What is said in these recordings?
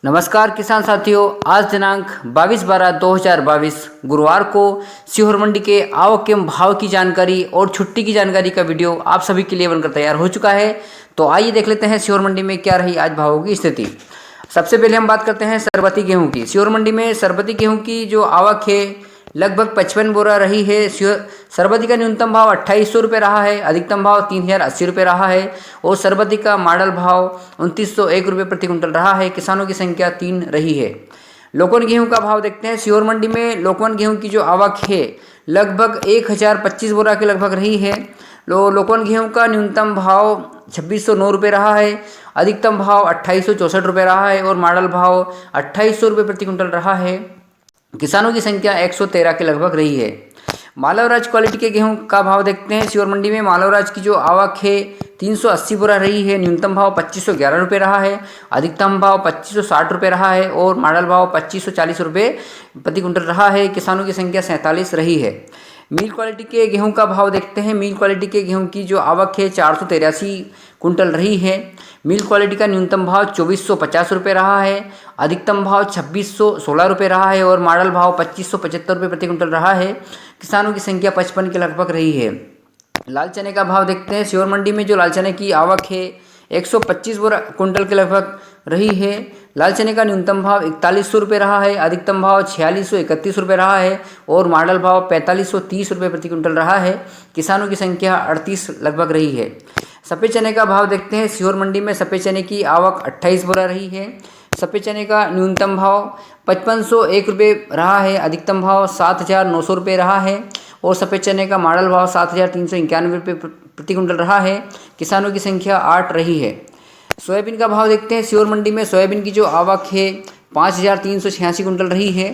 नमस्कार किसान साथियों, आज दिनांक 22/12/2022 गुरुवार को सीहोर मंडी के आवक एवं भाव की जानकारी और छुट्टी की जानकारी का वीडियो आप सभी के लिए बनकर तैयार हो चुका है। तो आइए देख लेते हैं सीहोर मंडी में क्या रही आज भावों की स्थिति। सबसे पहले हम बात करते हैं सरबती गेहूं की। सीहोर मंडी में सरबती गेहूं की जो आवक है लगभग 55 बोरा रही है। सरबती का न्यूनतम भाव 2800 रुपये रहा है, अधिकतम भाव 3080 रुपये रहा है और सरबती का मॉडल भाव 2901 रुपये प्रति कुंटल रहा है। किसानों की संख्या 3 रही है। लोकवन गेहूं का भाव देखते हैं। सीहोर मंडी में लोकवन गेहूं की जो आवक है लगभग 1025 बोरा के लगभग रही है। लोकवन गेहूं का न्यूनतम भाव 2609 रुपये रहा है, अधिकतम भाव 2864 रुपये रहा है और मॉडल भाव 2800 रुपये प्रति कुंटल रहा है। किसानों की संख्या 113 के लगभग रही है। मालवराज क्वालिटी के गेहूं का भाव देखते हैं। सीहोर मंडी में मालवराज की जो आवक है 380 बोरा रही है। न्यूनतम भाव 2511 रुपये रहा है, अधिकतम भाव 2560 रुपये रहा है और मॉडल भाव 2540 रुपये प्रति कुंटल रहा है। किसानों की संख्या 47 रही है। मिल क्वालिटी के गेहूं का भाव देखते हैं। मिल क्वालिटी के गेहूं की जो आवक है 483 कुंटल रही है। मिल क्वालिटी का न्यूनतम भाव 2450 रुपये रहा है, अधिकतम भाव 2616 रुपये रहा है और मॉडल भाव 2575 रुपये प्रति कुंटल रहा है। किसानों की संख्या 55 के लगभग रही है। लाल चने का भाव देखते हैं। सीहोर मंडी में जो लाल चने की आवक है 125 बोरा कुंटल के लगभग रही है। लाल चने का न्यूनतम भाव 4100 रुपये रहा है, अधिकतम भाव 4631 रुपये रहा है और मॉडल भाव 4530 रुपये प्रति कुंटल रहा है। किसानों की संख्या 38 लगभग रही है। सफ़ेद चने का भाव देखते हैं। सीहोर मंडी में सफ़ेद चने की आवक 28 बोरा रही है। सफ़ेद चने का न्यूनतम भाव 5501 रुपये रहा है, अधिकतम भाव 7900 रुपये रहा है और सफ़ेद चने का मॉडल भाव 7391 रुपये प्रति कुंटल रहा है। किसानों की संख्या 8 रही है। सोयाबीन का भाव देखते हैं। सीहोर मंडी में सोयाबीन की जो आवक है 5386 कुंटल रही है।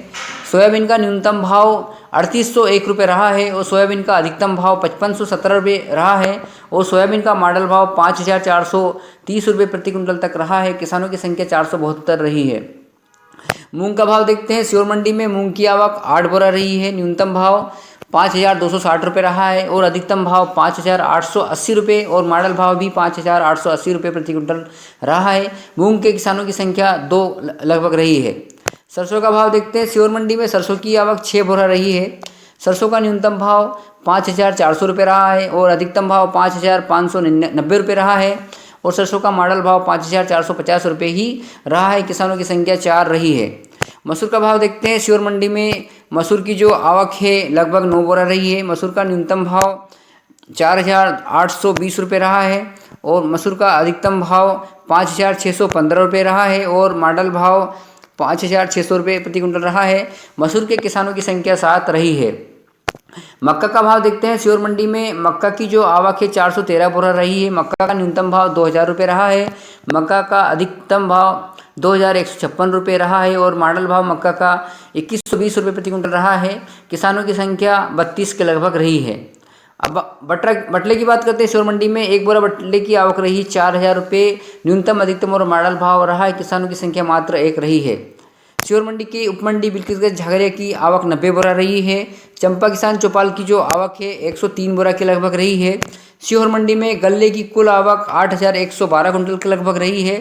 सोयाबीन का न्यूनतम भाव 3801 रुपये रहा है और सोयाबीन का अधिकतम भाव 5517 रुपये रहा है और सोयाबीन का मॉडल भाव 5430 रुपये प्रति कुंटल तक रहा है। किसानों की संख्या 472 रही है। मूंग का भाव देखते हैं। सीहोर मंडी में मूंग की आवक 8 बोरा रही है। न्यूनतम भाव 5260 रुपये रहा है और अधिकतम भाव 5880 रुपये और मॉडल भाव भी 5880 रुपये प्रति कुंटल रहा है। मूंग के किसानों की संख्या 2 लगभग रही है। सरसों का भाव देखते हैं। सीहोर मंडी में सरसों की आवक 6 बोरा रही है। सरसों का न्यूनतम भाव 5400 रुपये रहा है और अधिकतम भाव 5590 रुपये रहा है और सरसों का मॉडल भाव 5450 रुपये ही रहा है। किसानों की संख्या 4 रही है। मसूर का भाव देखते हैं। सीहोर मंडी में मसूर की जो आवक है लगभग 9 बोरा रही है। मसूर का न्यूनतम भाव 4820 रुपये रहा है और मसूर का अधिकतम भाव 5615 रुपये रहा है और मॉडल भाव 5600 रुपये प्रति कुंटल रहा है। मसूर के किसानों की संख्या 7 रही है। मक्का का भाव देखते हैं। सीहोर मंडी में मक्का की जो आवक है 413 बोरा रही है। मक्का का न्यूनतम भाव 2000 रुपये रहा है। मक्का का अधिकतम भाव 2156 रुपये रहा है और मॉडल भाव मक्का का 2120 रुपये प्रति कुंटल रहा है। किसानों की संख्या 32 के लगभग रही है। अब बटले की बात करते हैं। सीहोर मंडी में एक बोरा बटले की आवक रही 4000 रुपये न्यूनतम, अधिकतम और मॉडल भाव रहा है। किसानों की संख्या मात्र 1 रही है। सीहोर मंडी की उपमंडी बिल्किसगंज झगड़िया की आवक 90 बोरा रही है। चंपा किसान चौपाल की जो आवक है 103 बोरा के लगभग रही है। सीहोर मंडी में गल्ले की कुल आवक 8112 कुंटल के लगभग रही है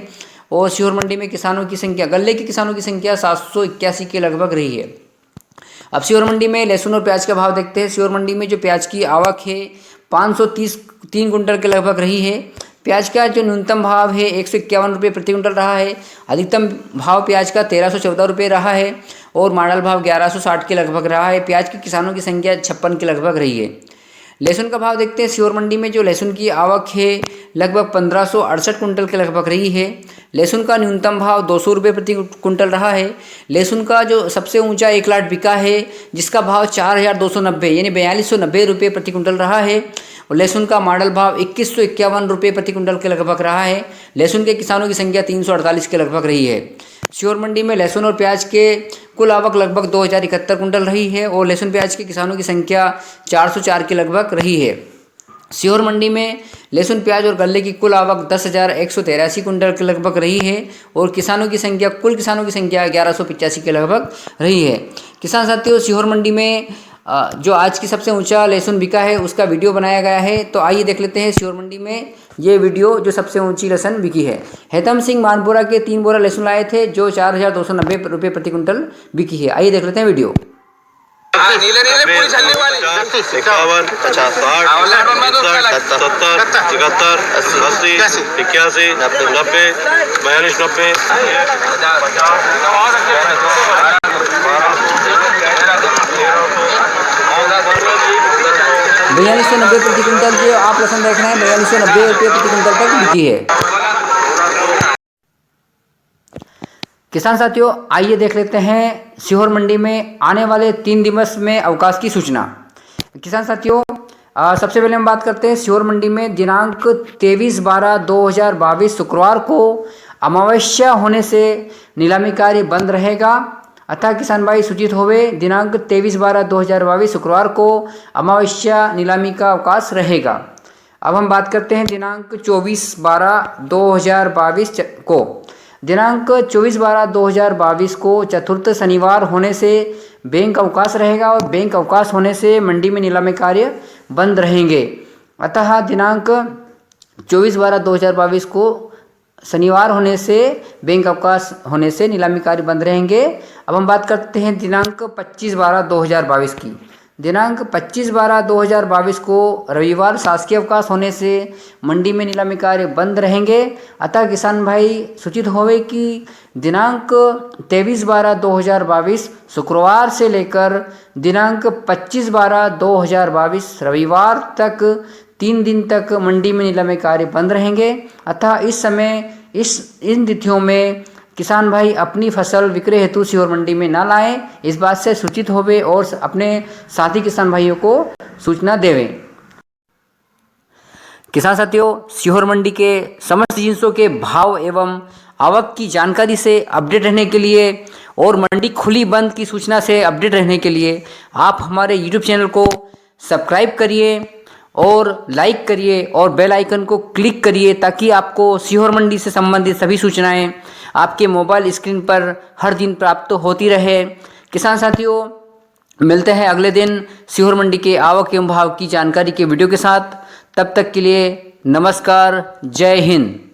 और सीहोर मंडी में किसानों की संख्या गल्ले के किसानों की संख्या 781 के लगभग रही है। अब सीहोर मंडी में लहसुन और प्याज का भाव देखते हैं। सीहोर मंडी में जो प्याज की आवक है 533 कुंटल के लगभग रही है। प्याज का जो न्यूनतम भाव है 151 रुपये प्रति कुंटल रहा है। अधिकतम भाव प्याज का 1314 रुपये रहा है और मॉडल भाव 1160 के लगभग रहा है। प्याज की किसानों की संख्या 56 के लगभग रही है। लहसुन का भाव देखते हैं। सीहोर मंडी में जो लहसुन की आवक है लगभग 1568 कुंटल के लगभग रही है। लहसुन का न्यूनतम भाव 200 रुपये प्रति कुंटल रहा है। लहसुन का जो सबसे ऊंचा 1 लाट बिका है जिसका भाव 4290 यानी 4290 रुपये प्रति कुंटल रहा है और लहसुन का मॉडल भाव 2151 रुपये प्रति कुंटल के लगभग रहा है। लहसुन के किसानों की संख्या 348 के लगभग रही है। सीहोर मंडी में लहसुन और प्याज के कुल आवक लगभग 2071 कुंटल रही है और लहसुन प्याज के किसानों की संख्या 404 के लगभग रही है। सीहोर मंडी में लहसुन प्याज और गल्ले की कुल आवक 10,183 कुंटल के लगभग रही है और कुल किसानों की संख्या 1185 के लगभग रही है। किसान साथियों, सीहोर मंडी में जो आज की सबसे ऊंचा लहसुन बिका है उसका वीडियो बनाया गया है, तो आइए देख लेते हैं सीहोर मंडी में ये वीडियो जो सबसे ऊंची लहसुन बिकी है। हेतम सिंह मानपुरा के 3 बोरा लहसुन लाए थे जो 4,290 रुपये प्रति क्विंटल बिकी है। आइए देख लेते हैं वीडियो। नीले नीले पूरी चलने वाली 51 50 60 70 71 80 81 90 42 90 4290 प्रति क्विंटल जो आप लहसुन देख रहे हैं 4290 रुपये प्रति क्विंटल तक बिकी है। किसान साथियों, आइए देख लेते हैं सीहोर मंडी में आने वाले 3 दिवस में अवकाश की सूचना। किसान साथियों, सबसे पहले हम बात करते हैं सीहोर मंडी में दिनांक 23/12/2022 शुक्रवार को अमावस्या होने से नीलामी कार्य बंद रहेगा। अतः किसान भाई सूचित होवे, दिनांक 23/12/2022 शुक्रवार को अमावस्या नीलामी का अवकाश रहेगा। अब हम बात करते हैं दिनांक 24/12/2022 को। दिनांक 24/12/2022 को चतुर्थ शनिवार होने से बैंक अवकाश रहेगा और बैंक अवकाश होने से मंडी में नीलामी कार्य बंद रहेंगे। अतः दिनांक 24/12/2022 को शनिवार होने से बैंक अवकाश होने से नीलामी कार्य बंद रहेंगे। अब हम बात करते हैं दिनांक 25/12/2022 की। दिनांक 25/12/2022 को रविवार शासकीय अवकाश होने से मंडी में नीलामी कार्य बंद रहेंगे। अतः किसान भाई सूचित होवे कि दिनांक 23/12/2022 शुक्रवार से लेकर दिनांक 25/12/2022 रविवार तक 3 दिन तक मंडी में नीलामी कार्य बंद रहेंगे। अतः इस समय इन तिथियों में किसान भाई अपनी फसल विक्रय हेतु सीहोर मंडी में ना लाएं, इस बात से सूचित होवे और अपने साथी किसान भाइयों को सूचना देवें। किसान साथियों, सीहोर मंडी के समस्त जिंसों के भाव एवं आवक की जानकारी से अपडेट रहने के लिए और मंडी खुली बंद की सूचना से अपडेट रहने के लिए आप हमारे यूट्यूब चैनल को सब्सक्राइब करिए और लाइक करिए और बेल आइकन को क्लिक करिए ताकि आपको सीहोर मंडी से संबंधित सभी सूचनाएं आपके मोबाइल स्क्रीन पर हर दिन प्राप्त होती रहे। किसान साथियों, मिलते हैं अगले दिन सीहोर मंडी के आवक एवं भाव की जानकारी के वीडियो के साथ। तब तक के लिए नमस्कार, जय हिंद।